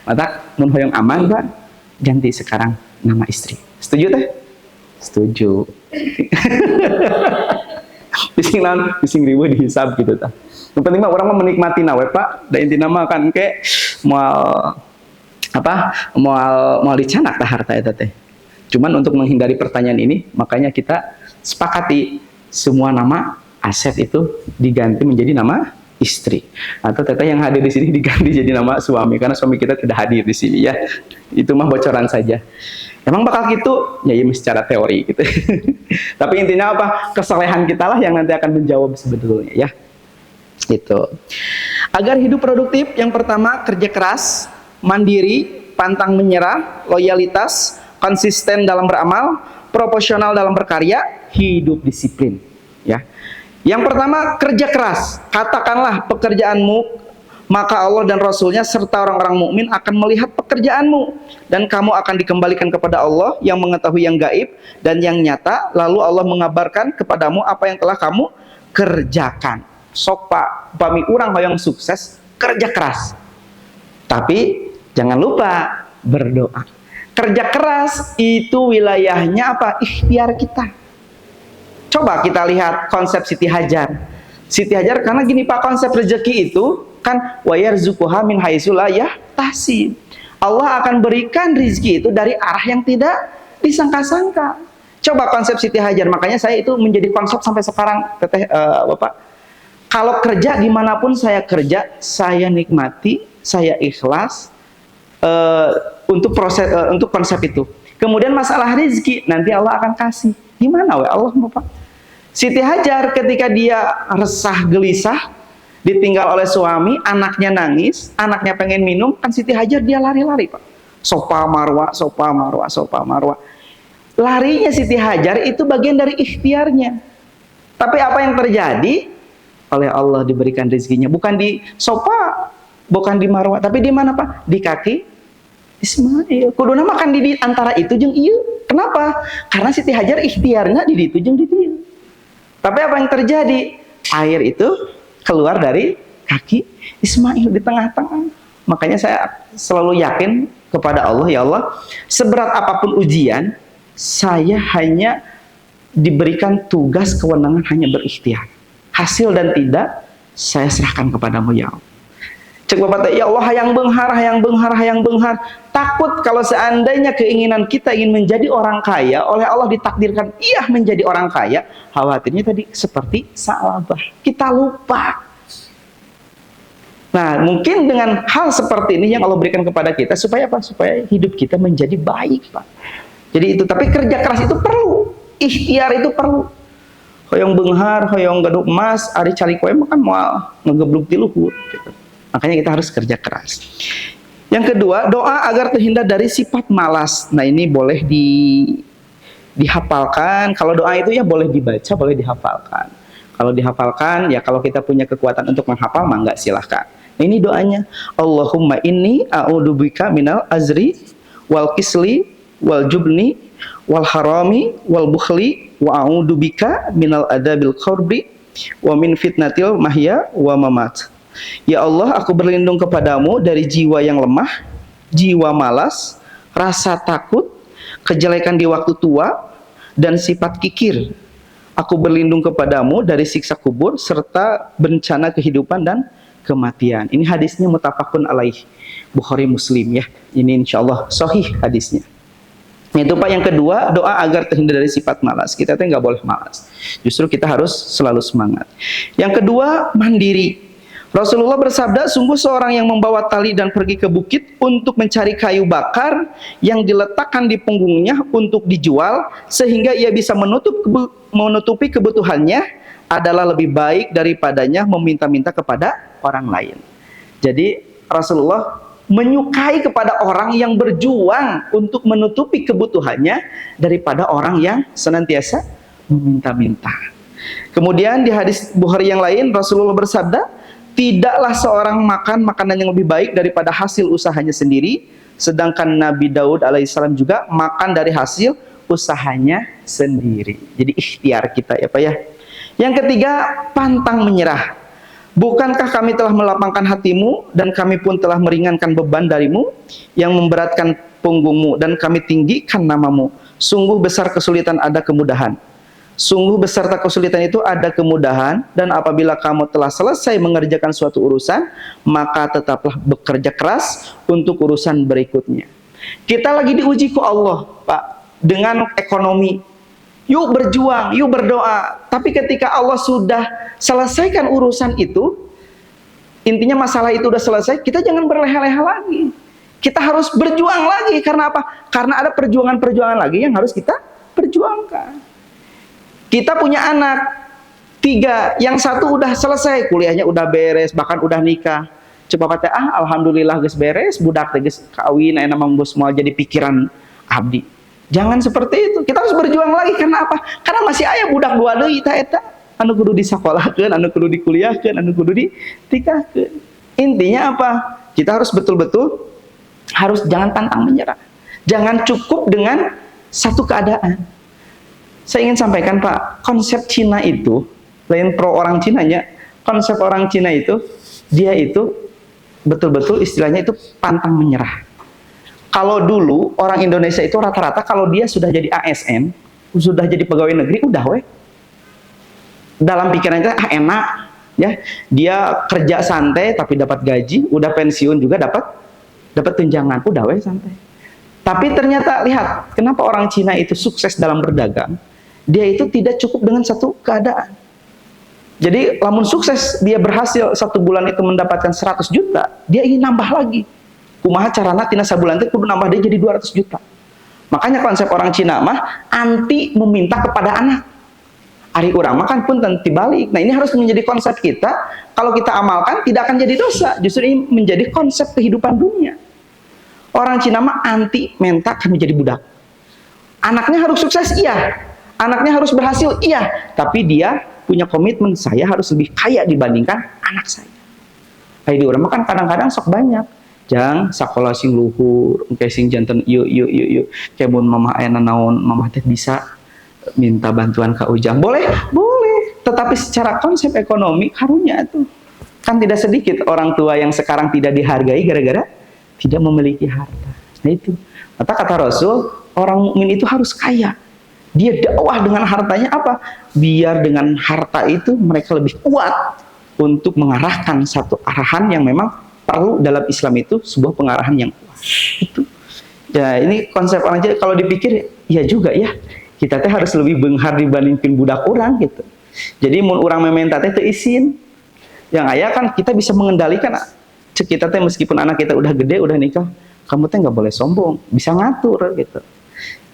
Mata mun hoyong aman Pak, ganti sekarang nama istri. Setuju teh? Setuju. Bising ribu dihisab gitu tah. Yang penting mah orang mah menikmati nawe Pak. Da intina mah kan ke moal apa? Moal dicanak tah harta eta teh. Cuman untuk menghindari pertanyaan ini, makanya kita sepakati semua nama aset itu diganti menjadi nama istri. Atau teteh yang hadir di sini diganti jadi nama suami karena suami kita tidak hadir di sini ya. Itu mah bocoran saja. Emang bakal gitu? Ya ini secara teori gitu. Tapi intinya apa? Kesalehan kita lah yang nanti akan menjawab sebetulnya ya. Itu. Agar hidup produktif, yang pertama kerja keras, mandiri, pantang menyerah, loyalitas, konsisten dalam beramal, proporsional dalam berkarya, hidup disiplin ya. Yang pertama kerja keras. Katakanlah pekerjaanmu, maka Allah dan Rasulnya serta orang-orang mukmin akan melihat pekerjaanmu dan kamu akan dikembalikan kepada Allah yang mengetahui yang gaib dan yang nyata, lalu Allah mengabarkan kepadamu apa yang telah kamu kerjakan. Sok Pak, upami urang hoyong sukses, kerja keras. Tapi jangan lupa berdoa. Kerja keras itu wilayahnya apa? Ikhtiar kita. Coba kita lihat konsep Siti Hajar. Siti Hajar karena gini Pak, konsep rezeki itu kan wayarzuquha min haitsu la yahtasib. Allah akan berikan rezeki itu dari arah yang tidak disangka-sangka. Coba konsep Siti Hajar, makanya saya itu menjadi konsep sampai sekarang, Teteh Bapak. Kalau kerja dimanapun saya kerja, saya nikmati, saya ikhlas untuk proses untuk konsep itu. Kemudian masalah rezeki nanti Allah akan kasih. Gimana we Allah Bapak? Siti Hajar ketika dia resah gelisah ditinggal oleh suami, anaknya nangis, anaknya pengen minum, kan Siti Hajar dia lari-lari Pak. Sofa marwa, sofa marwa, sofa marwa. Larinya Siti Hajar itu bagian dari ikhtiarnya. Tapi apa yang terjadi? Oleh Allah diberikan rezekinya bukan di sofa, bukan di marwa, tapi di mana Pak? Di kaki Ismail. Kuduna makan di antara itu jeung ieu. Kenapa? Karena Siti Hajar ikhtiarnya di ditu jeung di dieu. Tapi apa yang terjadi? Air itu keluar dari kaki Ismail di tengah-tengah. Makanya saya selalu yakin kepada Allah, ya Allah, seberat apapun ujian, saya hanya diberikan tugas kewenangan hanya berikhtiar. Hasil dan tidak, saya serahkan kepadamu ya Allah. Cek Bapak, ya Allah hayang beunghar, hayang beunghar, hayang beunghar. Takut kalau seandainya keinginan kita ingin menjadi orang kaya, oleh Allah ditakdirkan iya menjadi orang kaya, khawatirnya tadi seperti Sa'labah. Kita lupa. Nah, mungkin dengan hal seperti ini yang Allah berikan kepada kita supaya apa? Supaya hidup kita menjadi baik, Pak. Jadi itu, tapi kerja keras itu perlu, ikhtiar itu perlu. Hoyong beunghar, hoyong gaduk emas, ari cari koe makan moal ngegebluk ti luhur gitu. Makanya kita harus kerja keras. Yang kedua, doa agar terhindar dari sifat malas. Nah, ini boleh dihafalkan. Kalau doa itu ya boleh dibaca, boleh dihafalkan. Kalau dihafalkan, ya kalau kita punya kekuatan untuk menghafal, mangga silahkan. Nah, ini doanya. Allahumma inni a'udzubika minal azri wal kisli wal jubni wal harami wal bukhli wa a'udzubika minal adabil qabri wa min fitnatil mahya wa mamat. Ya Allah, aku berlindung kepadamu dari jiwa yang lemah, jiwa malas, rasa takut, kejelekan di waktu tua, dan sifat kikir. Aku berlindung kepadamu dari siksa kubur serta bencana kehidupan dan kematian. Ini hadisnya muttafaqun alaih, Bukhari Muslim ya. Ini insyaallah sahih hadisnya. Itu Pak, yang kedua, doa agar terhindar dari sifat malas. Kita tuh nggak boleh malas. Justru kita harus selalu semangat. Yang kedua, mandiri. Rasulullah bersabda, sungguh seorang yang membawa tali dan pergi ke bukit untuk mencari kayu bakar yang diletakkan di punggungnya untuk dijual sehingga ia bisa menutupi kebutuhannya adalah lebih baik daripadanya meminta-minta kepada orang lain. Jadi Rasulullah menyukai kepada orang yang berjuang untuk menutupi kebutuhannya daripada orang yang senantiasa meminta-minta. Kemudian di hadis Bukhari yang lain Rasulullah bersabda, tidaklah seorang makan makanan yang lebih baik daripada hasil usahanya sendiri, sedangkan Nabi Daud alaihissalam juga makan dari hasil usahanya sendiri. Jadi ikhtiar kita ya Pak ya. Yang ketiga, pantang menyerah. Bukankah kami telah melapangkan hatimu dan kami pun telah meringankan beban darimu yang memberatkan punggungmu dan kami tinggikan namamu. Sungguh besar kesulitan ada kemudahan. Sungguh beserta kesulitan itu ada kemudahan, dan apabila kamu telah selesai mengerjakan suatu urusan, maka tetaplah bekerja keras untuk urusan berikutnya. Kita lagi diuji ku Allah, Pak, dengan ekonomi. Yuk berjuang, yuk berdoa. Tapi ketika Allah sudah selesaikan urusan itu, intinya masalah itu udah selesai, kita jangan berleha-leha lagi. Kita harus berjuang lagi. Karena apa? Karena ada perjuangan-perjuangan lagi yang harus kita perjuangkan. Kita punya anak 3, yang satu udah selesai, kuliahnya udah beres, bahkan udah nikah. Coba kata, alhamdulillah geus beres, budak teh geus kawin, aya mah geus moal jadi pikiran abdi. Jangan seperti itu. Kita harus berjuang lagi. Karena apa? Karena masih aya budak 2 deui eta anu kudu disakolahkeun, anu kudu dikuliahkeun, anu kudu ditikahkeun. Intinya apa? Kita harus betul-betul jangan pantang menyerah. Jangan cukup dengan satu keadaan. Saya ingin sampaikan, Pak, konsep Cina itu, lain pro orang Cinanya, konsep orang Cina itu, dia itu betul-betul istilahnya itu pantang menyerah. Kalau dulu orang Indonesia itu rata-rata kalau dia sudah jadi ASN, sudah jadi pegawai negeri, udah weh. Dalam pikirannya enak, ya. Dia kerja santai tapi dapat gaji, udah pensiun juga dapat tunjangan, udah weh santai. Tapi ternyata lihat, kenapa orang Cina itu sukses dalam berdagang? Dia itu tidak cukup dengan satu keadaan. Jadi lamun sukses, dia berhasil 1 bulan itu mendapatkan 100 juta, dia ingin nambah lagi. Kumaha carana tina sabulan teh kudu nambah dia jadi 200 juta. Makanya konsep orang Cina mah anti meminta kepada anak. Ari urang mah kan pun tentu balik. Nah, ini harus menjadi konsep kita. Kalau kita amalkan tidak akan jadi dosa. Justru ini menjadi konsep kehidupan dunia. Orang Cina mah anti minta kami jadi budak. Anaknya harus sukses, iya. Anaknya harus berhasil, iya. Tapi dia punya komitmen, saya harus lebih kaya dibandingkan anak saya. Kayak di urang mah kan kadang-kadang sok banyak. Jang sakola sing luhur, engke sing janten yuk. Kayak mun mama aya naon, mama teh bisa minta bantuan ka Ujang. Boleh? Boleh. Tetapi secara konsep ekonomi karunya tuh. Kan tidak sedikit orang tua yang sekarang tidak dihargai gara-gara tidak memiliki harta. Nah itu. Kata Rasul, orang mukmin itu harus kaya. Dia dakwah dengan hartanya apa? Biar dengan harta itu mereka lebih kuat untuk mengarahkan satu arahan yang memang perlu dalam Islam itu sebuah pengarahan yang kuat. Itu. Ya ini konsep orang Jawa kalau dipikir ya juga ya. Kita teh harus lebih benghar dibandingkan budak orang gitu. Jadi mun urang meminta teh teu izin. Yang aya kan kita bisa mengendalikan. Cek kita teh meskipun anak kita udah gede, udah nikah, kamu teh nggak boleh sombong, bisa ngatur gitu.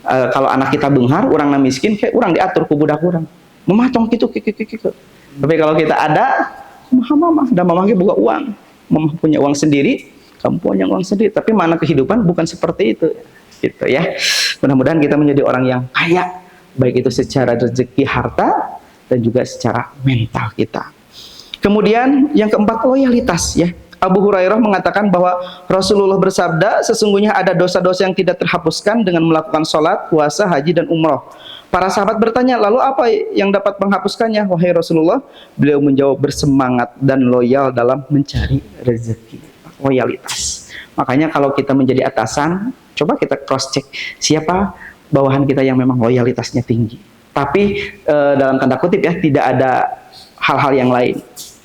Kalau anak kita benghar, urang miskin, kayak urang diatur ku budak urang. Mamah tong kitu. Tapi kalau kita ada, mama, dan mama ge boga uang. Mama punya uang sendiri, kamu punya uang sendiri. Tapi mana kehidupan bukan seperti itu, gitu ya. Mudah-mudahan kita menjadi orang yang kaya, baik itu secara rezeki harta dan juga secara mental kita. Kemudian yang keempat, loyalitas ya. Abu Hurairah mengatakan bahwa Rasulullah bersabda, sesungguhnya ada dosa-dosa yang tidak terhapuskan dengan melakukan sholat, puasa, haji, dan umroh. Para sahabat bertanya, lalu apa yang dapat menghapuskannya? Wahai Rasulullah, beliau menjawab, bersemangat dan loyal dalam mencari rezeki. Loyalitas. Makanya kalau kita menjadi atasan, coba kita cross check siapa bawahan kita yang memang loyalitasnya tinggi. Tapi dalam tanda kutip ya, tidak ada hal-hal yang lain.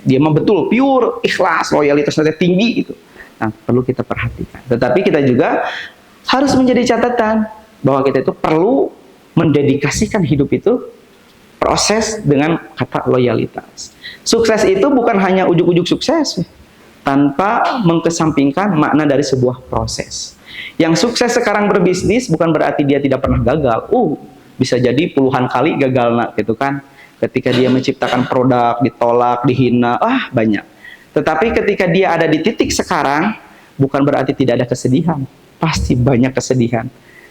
Dia mah betul pure ikhlas, loyalitasnya tinggi itu. Nah, perlu kita perhatikan. Tetapi kita juga harus menjadi catatan bahwa kita itu perlu mendedikasikan hidup itu proses dengan kata loyalitas. Sukses itu bukan hanya ujuk-ujuk sukses tanpa mengkesampingkan makna dari sebuah proses. Yang sukses sekarang berbisnis bukan berarti dia tidak pernah gagal. Bisa jadi puluhan kali gagal gitu kan. Ketika dia menciptakan produk, ditolak, dihina, banyak. Tetapi ketika dia ada di titik sekarang, bukan berarti tidak ada kesedihan. Pasti banyak kesedihan.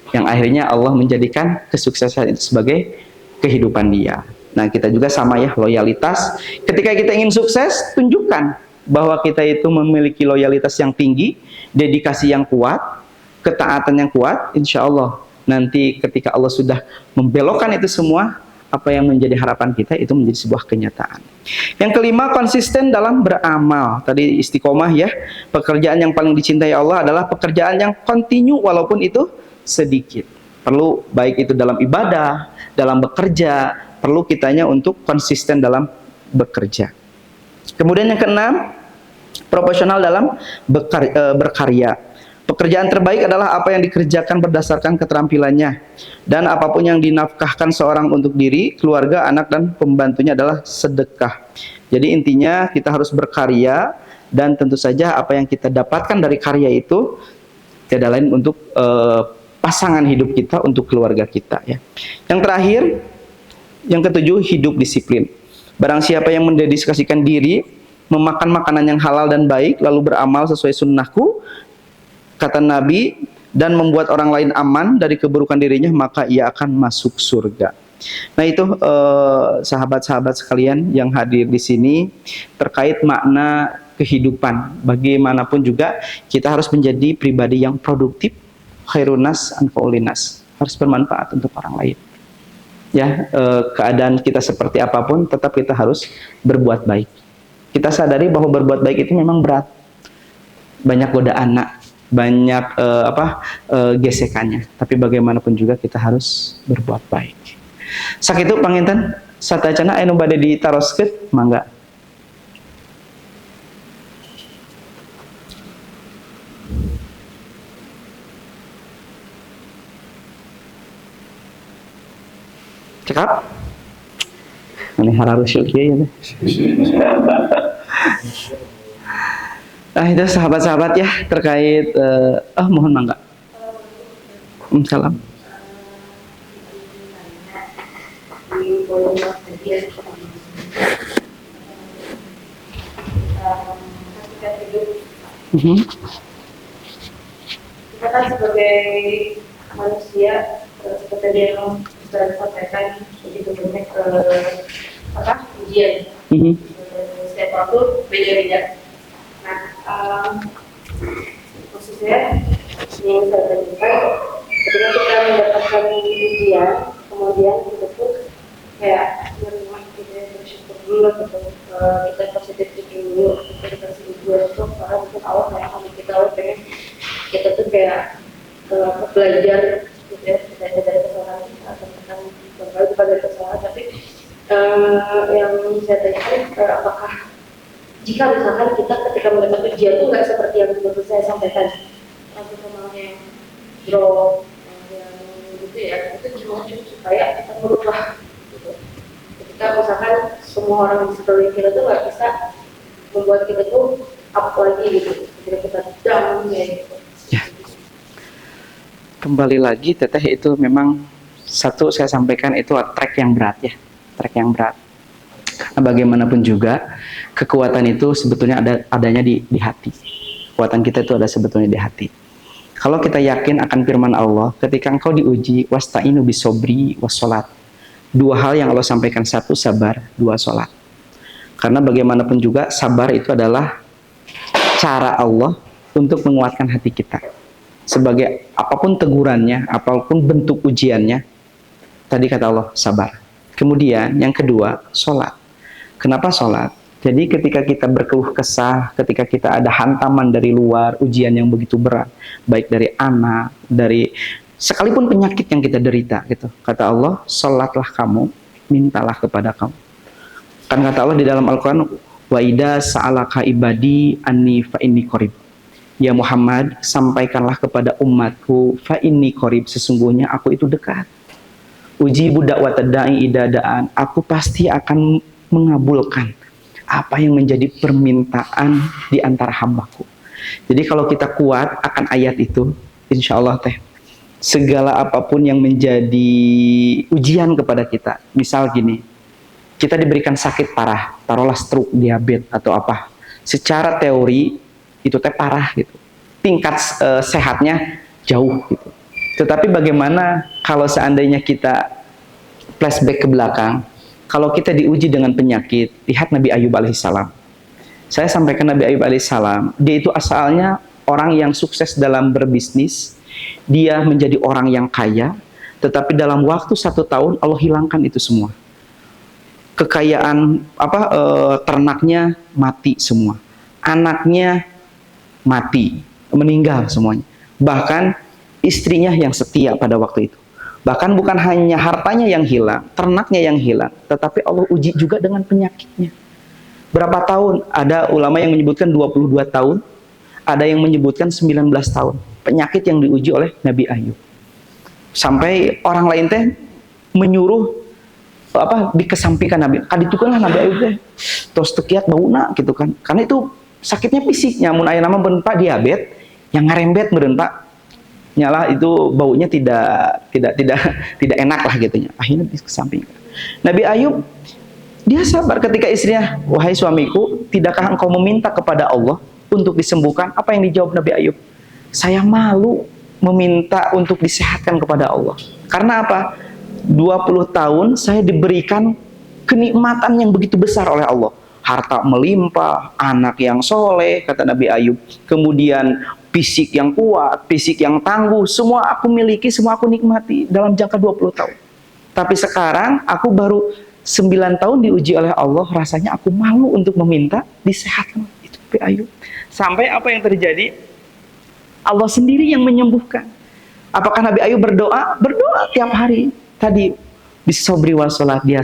Yang akhirnya Allah menjadikan kesuksesan itu sebagai kehidupan dia. Nah, kita juga sama ya, loyalitas. Ketika kita ingin sukses, tunjukkan bahwa kita itu memiliki loyalitas yang tinggi, dedikasi yang kuat, ketaatan yang kuat, insya Allah. Nanti ketika Allah sudah membelokkan itu semua, apa yang menjadi harapan kita itu menjadi sebuah kenyataan. Yang kelima, konsisten dalam beramal. Tadi istiqomah ya. Pekerjaan yang paling dicintai Allah adalah pekerjaan yang kontinu walaupun itu sedikit. Perlu baik itu dalam ibadah, dalam bekerja, perlu kitanya untuk konsisten dalam bekerja. Kemudian yang keenam, proporsional dalam berkarya. Pekerjaan terbaik adalah apa yang dikerjakan berdasarkan keterampilannya, dan apapun yang dinafkahkan seorang untuk diri, keluarga, anak, dan pembantunya adalah sedekah. Jadi intinya kita harus berkarya, dan tentu saja apa yang kita dapatkan dari karya itu tiada lain untuk pasangan hidup kita, untuk keluarga kita ya. Yang terakhir, yang ketujuh, hidup disiplin. Barang siapa yang mendedikasikan diri memakan makanan yang halal dan baik, lalu beramal sesuai sunnahku, kata Nabi, dan membuat orang lain aman dari keburukan dirinya, maka ia akan masuk surga. Nah itu sahabat-sahabat sekalian yang hadir di sini terkait makna kehidupan. Bagaimanapun juga kita harus menjadi pribadi yang produktif, khairunas anfa'ulinas, harus bermanfaat untuk orang lain. Ya, keadaan kita seperti apapun, tetap kita harus berbuat baik. Kita sadari bahwa berbuat baik itu memang berat, banyak godaan, banyak gesekannya, tapi bagaimanapun juga kita harus berbuat baik. Sakitu panginten satacana anu bade ditaroskeun, mangga. Cekap? Ini harus syuk ya. Nah itu sahabat-sahabat ya terkait mohon mangga. Salam. Kita kan sebagai manusia seperti yang sudah disampaikan begitu banyak ujian. Setiap waktu beda-beda. Nah, maksudnya yang saya tanyakan, ketika kita mendapatkan ujian, kemudian kita pun kayak menerima, kita bersyukur dulu, kita positif thinking dulu, kita dikasih ujian itu karena mungkin Allah kayak kami kita pengen kita tuh kayak belajar gitu ya, belajar dari kesalahan kita atau tentang berbagai bukan dari kesalahan, tapi yang saya tanyakan apakah jika misalkan kita ketika mendapat ujian itu nggak seperti yang seperti saya sampaikan, terutama yang drop, yang gitu ya, itu gimana supaya kita merubah gitu. Ketika misalkan semua orang di sekeliling kita tuh nggak bisa membuat kita tuh up lagi gitu, ketika kita down ya gitu. Ya. Kembali lagi teteh, itu memang satu saya sampaikan itu track yang berat ya, track yang berat. Karena bagaimanapun juga kekuatan itu sebetulnya adanya di hati. Kekuatan kita itu ada sebetulnya di hati. Kalau kita yakin akan firman Allah, ketika engkau diuji, wasta'inu bisobri wassalat. Dua hal yang Allah sampaikan, satu sabar, dua sholat. Karena bagaimanapun juga sabar itu adalah cara Allah untuk menguatkan hati kita. Sebagai apapun tegurannya, apapun bentuk ujiannya, tadi kata Allah sabar. Kemudian yang kedua, sholat. Kenapa sholat? Jadi ketika kita berkeluh kesah, ketika kita ada hantaman dari luar, ujian yang begitu berat, baik dari anak, dari sekalipun penyakit yang kita derita, gitu. Kata Allah, sholatlah kamu, mintalah kepada kamu. Kan kata Allah di dalam Al-Quran, wa idza sa'alaka ibadi anni fa inni qarib. Ya Muhammad, sampaikanlah kepada umatku, fa inni qarib, sesungguhnya aku itu dekat. Ujibu da'watad da'i idza da'an, aku pasti akan mengabulkan apa yang menjadi permintaan di antara hambaku. Jadi kalau kita kuat akan ayat itu, insya Allah teh, segala apapun yang menjadi ujian kepada kita, misal gini, kita diberikan sakit parah, taruhlah stroke, diabetes atau apa, secara teori itu teh parah gitu, tingkat sehatnya jauh gitu. Tetapi bagaimana kalau seandainya kita flashback ke belakang, kalau kita diuji dengan penyakit, lihat Nabi Ayub alaihissalam. Saya sampaikan Nabi Ayub alaihissalam, dia itu asalnya orang yang sukses dalam berbisnis, dia menjadi orang yang kaya, tetapi dalam waktu 1 tahun Allah hilangkan itu semua. kekayaan ternaknya mati semua, anaknya mati, meninggal semuanya. Bahkan istrinya yang setia pada waktu itu. Bahkan bukan hanya hartanya yang hilang, ternaknya yang hilang, tetapi Allah uji juga dengan penyakitnya. Berapa tahun? Ada ulama yang menyebutkan 22 tahun, ada yang menyebutkan 19 tahun. Penyakit yang diuji oleh Nabi Ayub. Sampai orang lain teh menyuruh dikesampingkan Nabi. Kaditukeunlah Nabi Ayub teh tos tekiat bauna gitu kan. Karena itu sakitnya fisik, nyamun aya nama beun Pak diabetes yang ngarembet meureun Pak. Nyalah itu baunya tidak enak lah gitu nya. Akhirnya dikesampingkan. Nabi Ayub dia sabar ketika istrinya, "Wahai suamiku, tidakkah engkau meminta kepada Allah untuk disembuhkan?" Apa yang dijawab Nabi Ayub? "Saya malu meminta untuk disehatkan kepada Allah." Karena apa? 20 tahun saya diberikan kenikmatan yang begitu besar oleh Allah. Harta melimpah, anak yang soleh, kata Nabi Ayub. Kemudian fisik yang kuat, fisik yang tangguh, semua aku miliki, semua aku nikmati dalam jangka 20 tahun. Tapi sekarang aku baru 9 tahun diuji oleh Allah, rasanya aku malu untuk meminta disehatkan. Itu Nabi Ayub. Sampai apa yang terjadi? Allah sendiri yang menyembuhkan. Apakah Nabi Ayub berdoa? Berdoa tiap hari. Tadi bisobri wa sholat, dia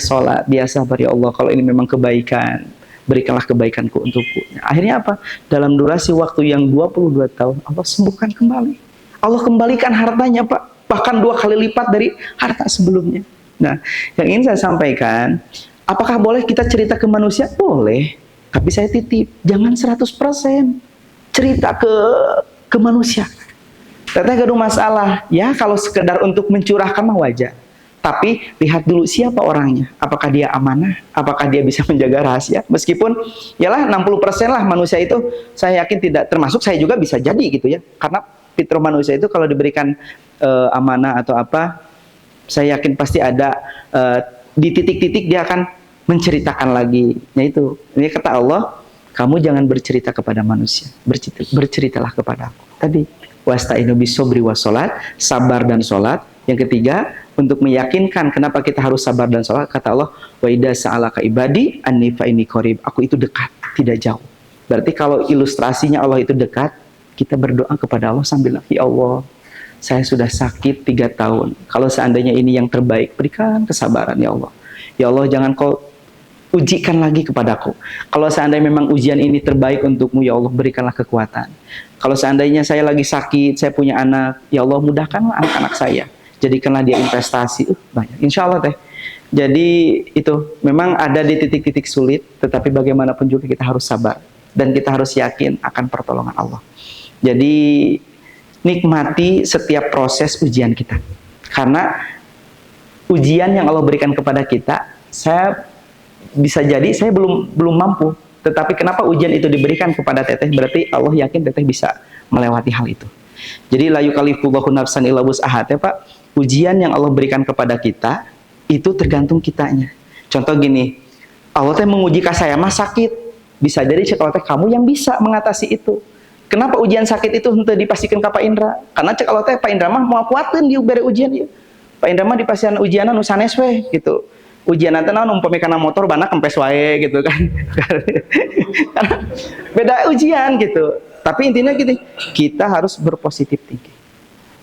sabar ya Allah, kalau ini memang kebaikan, berikanlah kebaikanku untukku. Nah, akhirnya apa? Dalam durasi waktu yang 22 tahun, Allah sembuhkan kembali. Allah kembalikan hartanya Pak, bahkan 2 kali lipat dari harta sebelumnya. Nah, yang ingin saya sampaikan, apakah boleh kita cerita ke manusia? Boleh, tapi saya titip, jangan 100% cerita ke manusia. Teteh gaduh masalah, ya kalau sekedar untuk mencurahkan mah wajar. Tapi lihat dulu siapa orangnya, apakah dia amanah, apakah dia bisa menjaga rahasia. Meskipun yalah 60% lah manusia itu, saya yakin tidak, termasuk saya juga bisa jadi gitu ya. Karena fitrah manusia itu kalau diberikan amanah atau apa, saya yakin pasti ada di titik-titik dia akan menceritakan lagi. Yaitu, ini kata Allah, kamu jangan bercerita kepada manusia, berceritalah kepada aku. Tadi, wasta'inu bisobri wa sholat, sabar dan sholat. Yang ketiga, untuk meyakinkan kenapa kita harus sabar dan sholat, kata Allah, wa idza sa'alaka ibadi anni fa inni qarib. Aku itu dekat, tidak jauh. Berarti kalau ilustrasinya Allah itu dekat, kita berdoa kepada Allah sambil, ya Allah, saya sudah sakit 3 tahun. Kalau seandainya ini yang terbaik, berikan kesabaran ya Allah. Ya Allah, jangan kau ujikan lagi kepadaku. Kalau seandainya memang ujian ini terbaik untukmu, ya Allah, berikanlah kekuatan. Kalau seandainya saya lagi sakit, saya punya anak, ya Allah, mudahkanlah anak-anak saya. Jadikanlah dia investasi. Banyak. Insya Allah teh. Jadi itu memang ada di titik-titik sulit, tetapi bagaimanapun juga kita harus sabar. Dan kita harus yakin akan pertolongan Allah. Jadi nikmati setiap proses ujian kita. Karena ujian yang Allah berikan kepada kita, saya bisa jadi saya belum mampu. Tetapi kenapa ujian itu diberikan kepada teteh? Berarti Allah yakin teteh bisa melewati hal itu. Jadi la yukallifullahu nafsan illa wus'aha, Pak. Ujian yang Allah berikan kepada kita itu tergantung kitanya. Contoh gini, Allah teh menguji ka saya mah sakit. Bisa jadi cek Allah teh kamu yang bisa mengatasi itu. Kenapa ujian sakit itu henteu dipastikan ka Pak Indra? Karena cek Allah teh Pak Indra mah moal kuateun di bere ujian ieu. Pak Indra mah dipasihan ujianan nu sanes we gitu. Ujian nanti naon umpami kana motor bana kempes wae gitu kan. Beda ujian gitu. Tapi intinya gini, kita harus berpositif tinggi.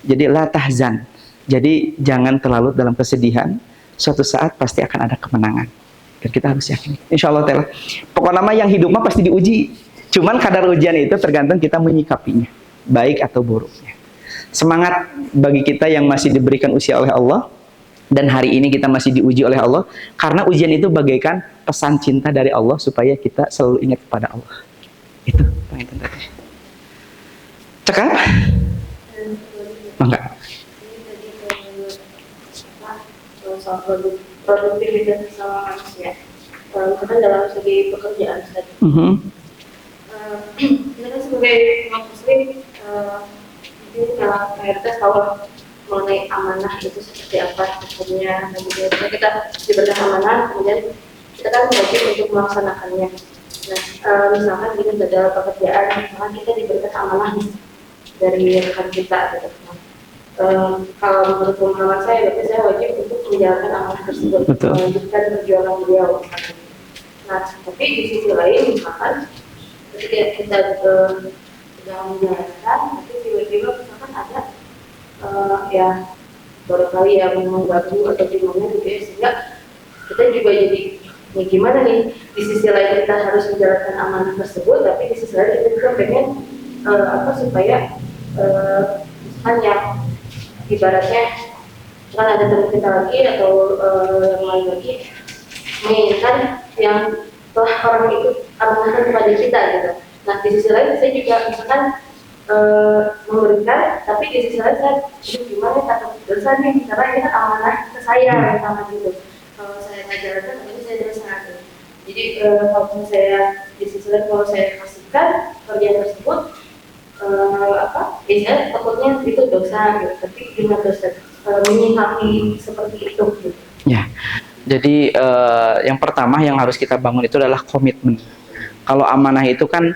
Jadi la tahzan. Jadi jangan terlalu dalam kesedihan. Suatu saat pasti akan ada kemenangan. Dan kita harus yakin. Insya Allah ta'ala. Pokoknya mah yang hidup mah pasti diuji. Cuman kadar ujian itu tergantung kita menyikapinya. Baik atau buruknya. Semangat bagi kita yang masih diberikan usia oleh Allah. Dan hari ini kita masih diuji oleh Allah. Karena ujian itu bagaikan pesan cinta dari Allah. Supaya kita selalu ingat kepada Allah. Itu poin tadi. Cekap? Enggak. Soal produktivitas sama manusia. Karena dalam segi pekerjaan tadi. Kita kan sebagai umat muslim, mungkin dalam mayoritas tahu mengenai amanah itu seperti apa hukumnya. Dan juga kita diberikan amanah, kemudian kita kan wajib untuk melaksanakannya. Nah, misalkan gini dalam pekerjaan, misalkan kita diberikan amanah dari rekan kita, gitu. Kalau menurut pemahaman saya, berarti saya wajib untuk menjalankan amanah tersebut, Betul. melanjutkan perjuangan beliau. Nah, tapi di sisi lain misalkan ketika kita sedang menjalankan, tapi tiba-tiba misalkan ada ya barangkali yang mengganggu atau gimana gitu ya, sehingga kita juga jadi ya gimana nih, di sisi lain kita harus menjalankan amanah tersebut, tapi di sisi lain kita juga pengen supaya kan yang ibaratnya kan ada teman kita lagi atau yang lain lagi menginginkan yang telah orang itu amanahkan kepada kita gitu. Nah di sisi lain saya juga misalkan memberikan, tapi di sisi lain saya gimana kata dosa nih, karena ini kan amanah ke saya sama gitu. Kalau saya ngajarkan, ini saya dosa gitu. Jadi kalau saya di sisi lain kalau saya kasihkan kerjaan tersebut biasanya takutnya itu dosa gitu. Tapi gimana dosa menyikapi seperti itu gitu. Ya, jadi yang pertama yang harus kita bangun itu adalah komitmen. Kalau amanah itu kan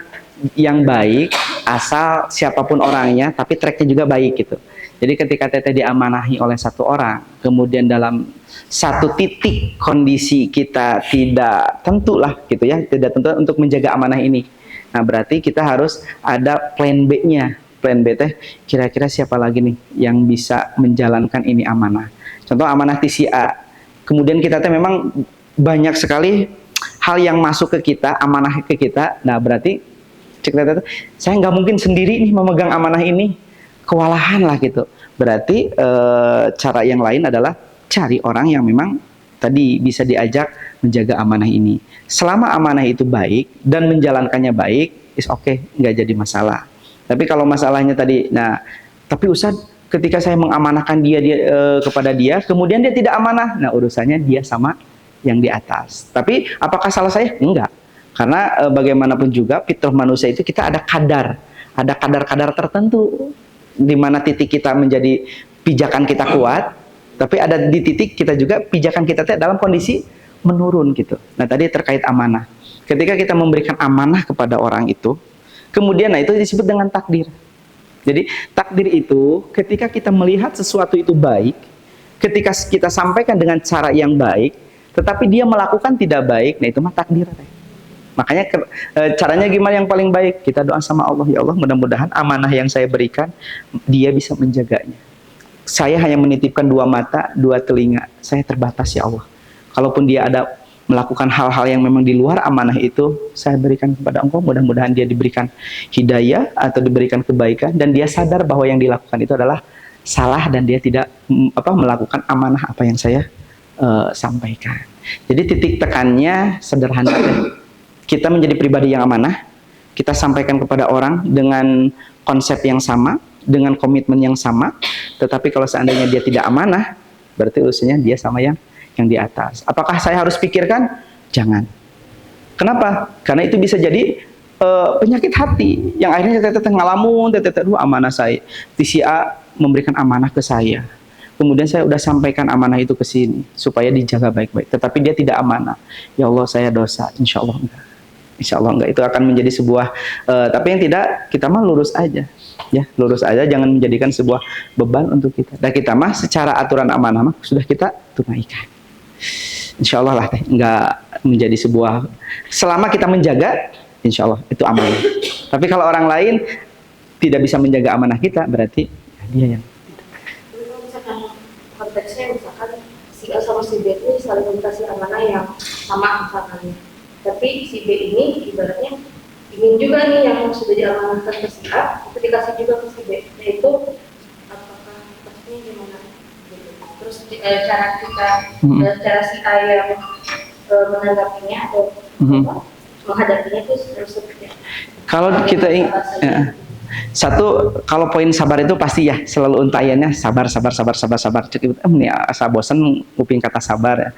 yang baik, asal siapapun orangnya, tapi tracknya juga baik gitu. Jadi ketika teteh diamanahi oleh satu orang, kemudian dalam satu titik kondisi kita tidak tentu lah gitu ya, tidak tentu untuk menjaga amanah ini. Nah berarti kita harus ada plan B-nya. Plan B teh kira-kira siapa lagi nih yang bisa menjalankan ini amanah. Contoh amanah TCA. Kemudian kita teh memang banyak sekali hal yang masuk ke kita, amanah ke kita. Nah berarti cek teh saya nggak mungkin sendiri nih memegang amanah ini, kewalahan lah gitu. Berarti cara yang lain adalah cari orang yang memang tadi bisa diajak menjaga amanah ini. Selama amanah itu baik dan menjalankannya baik, is okay, nggak jadi masalah. Tapi kalau masalahnya tadi, nah, tapi Ustaz, ketika saya mengamanahkan dia kepada dia, kemudian dia tidak amanah, nah urusannya dia sama yang di atas. Tapi apakah salah saya? Enggak. Karena bagaimanapun juga fitrah manusia itu kita ada kadar tertentu di mana titik kita menjadi pijakan kita kuat, tapi ada di titik kita juga pijakan kita dalam kondisi menurun gitu. Nah tadi terkait amanah. Ketika kita memberikan amanah kepada orang itu, kemudian nah itu disebut dengan takdir. Jadi takdir itu ketika kita melihat sesuatu itu baik, ketika kita sampaikan dengan cara yang baik, tetapi dia melakukan tidak baik, nah itu mah takdir. Makanya caranya gimana yang paling baik? Kita doa sama Allah, ya Allah mudah-mudahan amanah yang saya berikan dia bisa menjaganya. Saya hanya menitipkan 2 mata, 2 telinga. Saya terbatas ya Allah. Kalaupun dia ada melakukan hal-hal yang memang di luar amanah itu, saya berikan kepada Engkau, mudah-mudahan dia diberikan hidayah atau diberikan kebaikan dan dia sadar bahwa yang dilakukan itu adalah salah dan dia tidak melakukan amanah apa yang saya sampaikan. Jadi titik tekannya sederhana. Kita menjadi pribadi yang amanah, kita sampaikan kepada orang dengan konsep yang sama, dengan komitmen yang sama, tetapi kalau seandainya dia tidak amanah, berarti urusannya dia sama yang di atas. Apakah saya harus pikirkan? Jangan. Kenapa? Karena itu bisa jadi penyakit hati, yang akhirnya teteh ngalamun, teteh amanah saya. TCA memberikan amanah ke saya. Kemudian saya udah sampaikan amanah itu ke sini, supaya dijaga baik-baik. Tetapi dia tidak amanah. Ya Allah saya dosa, insya Allah enggak. Insya Allah enggak, itu akan menjadi sebuah tapi yang tidak, kita mah lurus aja ya, lurus aja, jangan menjadikan sebuah beban untuk kita. Dan kita mah secara aturan amanah mah sudah kita tunaikan, insya Allah lah enggak menjadi sebuah, selama kita menjaga insya Allah itu amanah. Tapi kalau orang lain tidak bisa menjaga amanah kita, berarti dia yang misalkan konteksnya misalkan si A sama si B ini saling dikasih amanah yang sama misalkan, tapi si B ini ibaratnya ingin juga nih yang sudah diamanahkan ke si A, tapi dikasih juga ke si B. Nah itu apakah maksudnya gimana? Terus cara kita, cara si A yang menanggapinya atau menghadapinya itu harus seperti apa? Kalau kita satu, kalau poin sabar itu pasti ya selalu untayannya sabar. Ini asa bosan nguping kata sabar ya.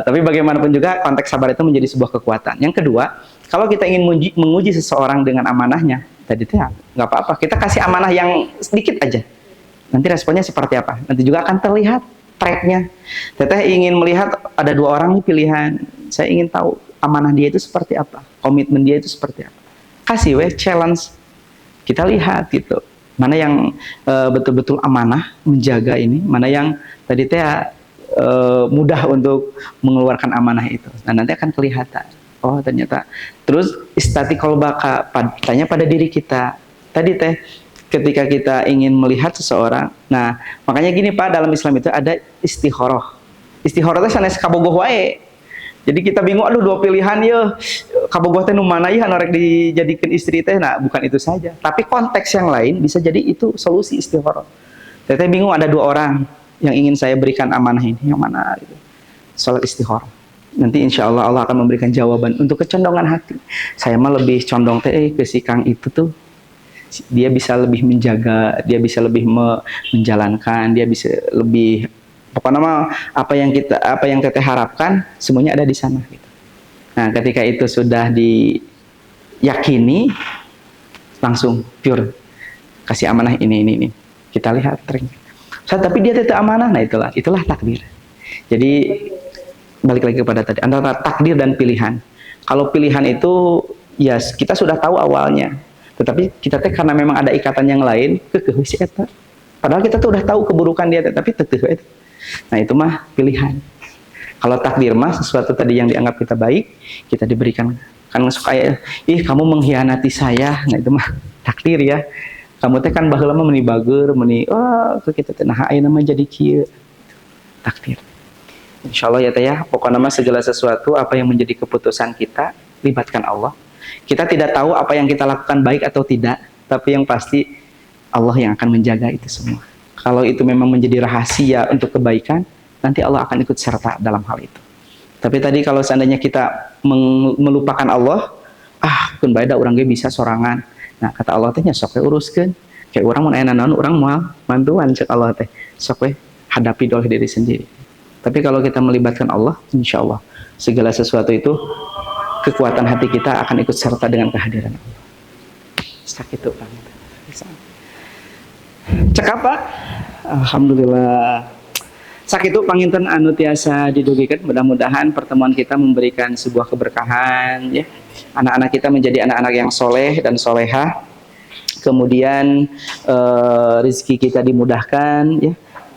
Tapi bagaimanapun juga konteks sabar itu menjadi sebuah kekuatan. Yang kedua, kalau kita ingin menguji seseorang dengan amanahnya, tadi itu ya nggak apa-apa. Kita kasih amanah yang sedikit aja. Nanti responnya seperti apa? Nanti juga akan terlihat tracknya. Teteh ingin melihat ada 2 orang nih pilihan. Saya ingin tahu amanah dia itu seperti apa, komitmen dia itu seperti apa. Kasih challenge. Kita lihat gitu, mana yang betul-betul amanah menjaga ini, mana yang tadi teh mudah untuk mengeluarkan amanah itu. Nah, nanti akan kelihatan. Oh, ternyata. Terus istatikol baka, tanya pada diri kita. Tadi teh, ketika kita ingin melihat seseorang. Nah, makanya gini Pak, dalam Islam itu ada istikharah. Istikharah itu sanes kabogoh wae. Jadi kita bingung, aduh dua pilihan ya, kabogoh teh nu mana ya norek dijadikan istri teh. Nah, bukan itu saja. Tapi konteks yang lain bisa jadi itu solusi istikharah. Teteh bingung ada dua orang yang ingin saya berikan amanah ini, yang mana gitu. Salat istikharah. Nanti insya Allah Allah akan memberikan jawaban untuk kecondongan hati. Saya mah lebih condong teh ke si Kang itu tuh. Dia bisa lebih menjaga, dia bisa lebih menjalankan, dia bisa lebih pokoknya mah apa yang teteh harapkan semuanya ada di sana gitu. Nah, ketika itu sudah diyakini langsung pure kasih amanah ini. Kita lihat tapi dia tetap amanah. Nah, itulah takdir. Jadi balik lagi kepada tadi antara takdir dan pilihan. Kalau pilihan itu ya kita sudah tahu awalnya. Tetapi kita teh karena memang ada ikatan yang lain si eta. Padahal kita tuh udah tahu keburukan dia tapi teteh. Nah, itu mah pilihan. Kalau takdir mah sesuatu tadi yang dianggap kita baik, kita diberikan. Kan suka kamu mengkhianati saya. Nah, itu mah takdir ya. Kamu teh kan baheula mah meuni bager, kita teh nah ayeuna mah jadi kieu. Takdir. Insyaallah ya teh ya, pokoknya mah segala sesuatu apa yang menjadi keputusan kita, libatkan Allah. Kita tidak tahu apa yang kita lakukan baik atau tidak, tapi yang pasti Allah yang akan menjaga itu semua. Kalau itu memang menjadi rahasia untuk kebaikan, nanti Allah akan ikut serta dalam hal itu. Tapi tadi kalau seandainya kita melupakan Allah, kun bae da urang ge bisa sorangan. Nah, kata Allah teh nya sok we uruskeun. Kayak urang mun aya naon urang moal bantuan cek Allah teh. Sok we hadapi dulu diri sendiri. Tapi kalau kita melibatkan Allah, insya Allah segala sesuatu itu kekuatan hati kita akan ikut serta dengan kehadiran Allah. Sakit itu Pak. Cek apa? Alhamdulillah. Sakitu panginten anu tiasa didugikeun, mudah-mudahan pertemuan kita memberikan sebuah keberkahan ya. Anak-anak kita menjadi anak-anak yang soleh dan soleha. Kemudian rezeki kita dimudahkan ya.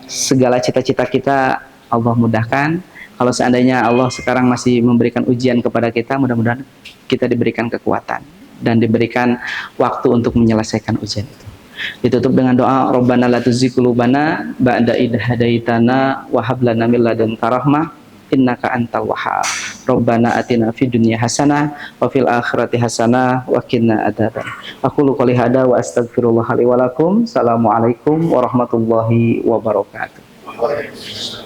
Segala cita-cita kita Allah mudahkan. Kalau seandainya Allah sekarang masih memberikan ujian kepada kita, mudah-mudahan kita diberikan kekuatan dan diberikan waktu untuk menyelesaikan ujian itu. Ditutup dengan doa Rabbana la tuzigh qulubana ba'da idh hadaitana wa hab lana min ladunka rahmah innaka antal wahhab. Rabbana atina fid dunya hasanah wa fil akhirati hasanah wa qina adzaban. Aqulu qouli hada wa astaghfirullah li wa lakum. Assalamualaikum warahmatullahi wabarakatuh.